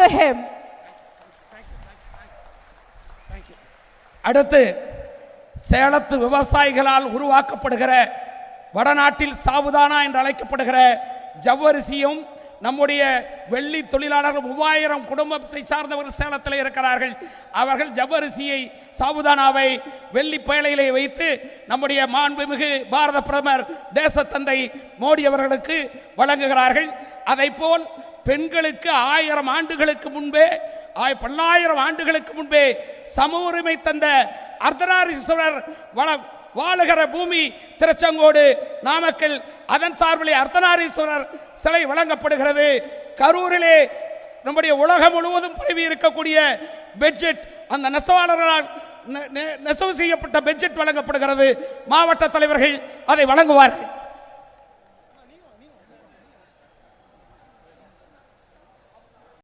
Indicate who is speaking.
Speaker 1: to him.
Speaker 2: அடுத்து சேலத்து விவசாயிகளால் உருவாக்கப்படுகிற வடநாட்டில் சாவுதானா என்று அழைக்கப்படுகிற ஜவ்வரிசியும் நம்முடைய வெள்ளி தொழிலாளர்கள் 3000 குடும்பத்தை சார்ந்தவர்கள் சேலத்தில் இருக்கிறார்கள். அவர்கள் ஜவ்வரிசியை சாவுதானாவை வெள்ளி பேழையிலே வைத்து நம்முடைய மாண்புமிகு பாரத பிரதமர் தேசத்தந்தை மோடி அவர்களுக்கு வழங்குகிறார்கள். அதைப்போல் பெண்களுக்கு 1000 ஆண்டுகளுக்கு முன்பே 1000 ஆண்டுகளுக்கு முன்பே சம உரிமை தந்த அர்த்தநாரீஸ்வரர் வாழுகிற பூமி திருச்செங்கோடு நாமக்கல். அதன் சார்பிலே அர்த்தநாரீஸ்வரர் சிலை வழங்கப்படுகிறது. கரூரிலே நம்முடைய உலகம் முழுவதும் பரவி இருக்கக்கூடிய பெட்ஜெட், அந்த நெசவாளர்களால் நெசவு செய்யப்பட்ட பெட்ஜெட் வழங்கப்படுகிறது. மாவட்ட தலைவர்கள் அதை வழங்குவார்கள்.